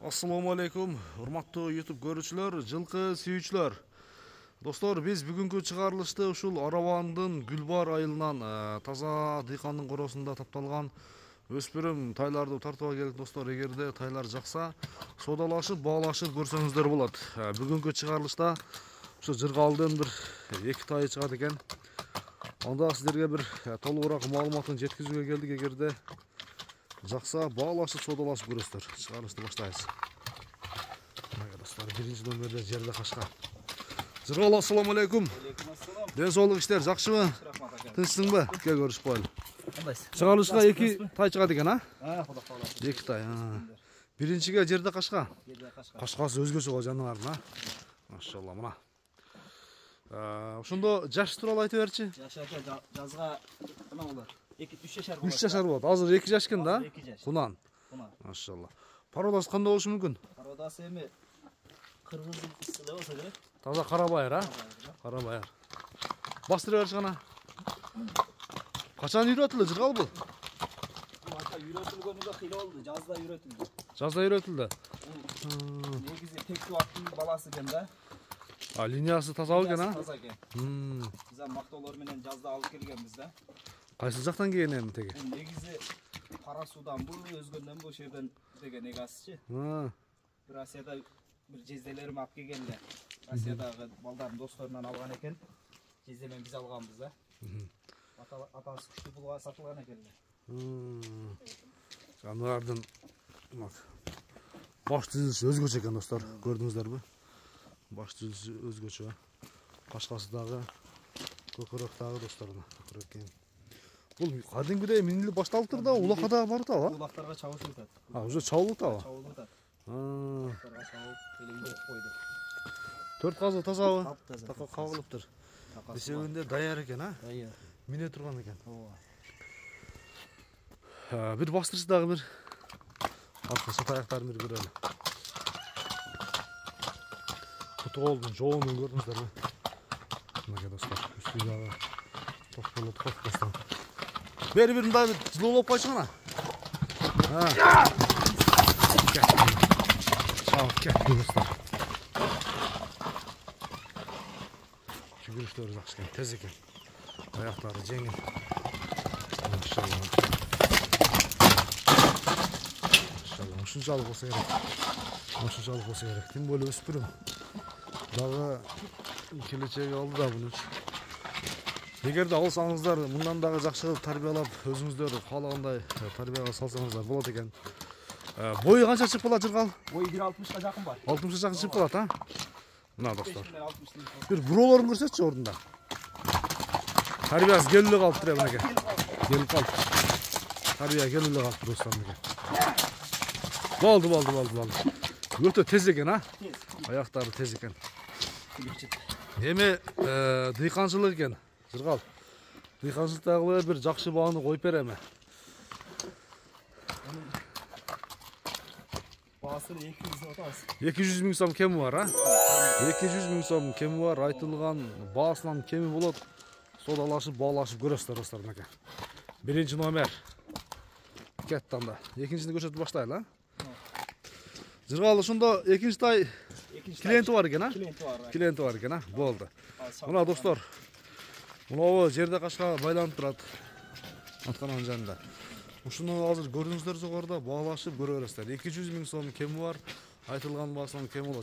Assalamu алейкум, урматтуу YouTube көрүүчүлөр, жылкы сүйүүчүлөр. Достор, биз бүгүнкү чыгарылышты ушул Арабандын Гүлбар айылынан таза дыйкандын коросунда тапталган өспүрүм тайларды тартууга келдик достор. Эгерде тайлар жакса, содалашып, баалашып көрсөңүздөр болот. Бүгүнкү чыгарылышта ушу жыргалдын бир 2 тайы чыгат экен. Анда сиздерге бир толугураак маалыматын жеткизүүгө келдик. Эгерде жақса баалашып содалашып көрөсүздөр. Чыгарылышты баштайбыз. Мына достор, биринчи номерде жерде кашка. Жыргал, ассаламу алейкум. Ден соолук иштер жакшыбы? Тынчсыңбы? Кел көрүшүп коелу. Кандайсыз? Чыгарылышка 2 тай чыгат экен, а? Кудай кааласа. 2 тай. Биринчиге жерде кашка. Жерде кашка. Кашкасы өзгөчө го жаныбардың, а? Машалла, мына. Ошондо жаш тууралуу айтып берчи. Жаш ака жазга кана болот. 2-3 жашар болот. 3 жашар болот. Азыр 2 жаш экен да? 2 жаш. Кунан. Кунан. Машалла. Породасы кандай болушу мүмкүн? Породасы эми кыргыз эле болсо керек. Таза кара байыр, а? Кара байыр. Бастыра берчи гана. Качан үйрөтүлдү жыргал бул? Бул ака үйрөтүлгөнүгө кыйла болду. Жазда үйрөтүлдү. Жазда үйрөтүлдү. Негизи тектүү аттын баласы экен да. Линиясы таза экен, а? Таза экен. Биз мактоолор менен жазда алып келгенбиз да. Кайсы жактан келген эми теги? Бул негизи Кара суудан бул өзгөндөн бул жерден деген эгасычы. Бир Асияда бир жезделерим алып келген эле. Асиядагы балдардын досторунан алган экен. Жездемен биз алганбыз да. Атасы күчтүү булга сатылган экен эле. Жаныбардын баш түзүлүшү өзгөчө экен достор. Көрдүңүздөрбү? Баш түзүлүшү өзгөчө. Кашкасы дагы, көкөрөк дагы достор. Көкөрөк. Бул кадимгидей минилип башталыптыр да, улакка да барып атабы? Улактарга чабышып атат. Уже чабылып атабы? Чабылып атат. Улактарга чабып, элеңдеп койду. 4 казы тазабы? Таза. Така кабылыптыр. Эсебинде даяр экен, а? Даяр. Мине турган экен. Ооба. Бир бастырсы дагы бир. Аркасы таяктарын бир көрөлү. Кутуолдун жоонун көрдүңүздөрбү? Мына достор, үстү дагы токтолуп токтостон. Бери бир мындай жылуулап койчу гана. Чабып кетти достор. Жүгүрүштөрү жакшы экен, тез экен. Аяктары жеңил. Машалла. Машалла, ушунчалык болсо керек. Ушунчалык болсо керек. Тим более өспүрүм. Дагы келечеги алды да буну. Эгерде алсаңыздар, мындан дагы жакшы кылып тарбиялап, өзүңүздөр каалагандай тарбияга салсаңыздар болот экен. Бою канча чыгып калат жыргал? Бою 1.60га жакын бар. 60га жакын чыгып калат, а? Мына достор. Бир буроолорун көрсөтчү ордунда. Тарбиясы келип эле калыптыр эмнеге. Келип калды. Тарбия келип эле калыптыр достор эмнеге. Болду. Өтө тез экен, а? Аяктары тез экен. Эми дыйканчылык экен. Жыргал. Дыйканчылыктагы бир жакшы бааны коюп береме. Баасы 200 сом атабыз. 200 миң сом кеми бар, а? 200 миң сом кеми бар, айтылган баасынан кеми болот. Содалашып, баалашып көрөсүздөр достор мынакей. Биринчи номер. Кетти анда. Экинчини көрсөтүп баштайлы, а? Жыргал, ошондо экинчи тай клиенти бар экен, а? Клиенти бар экен, а? Болду. Мына достор, мынабу жерде кашка байланып турат. Аткананын жанында. Ушуну азыр көрдүңүздөр жогоруда баалашып көрө бересиздер. 200 миң сом кеми бар, айтылган баасынан кем болот.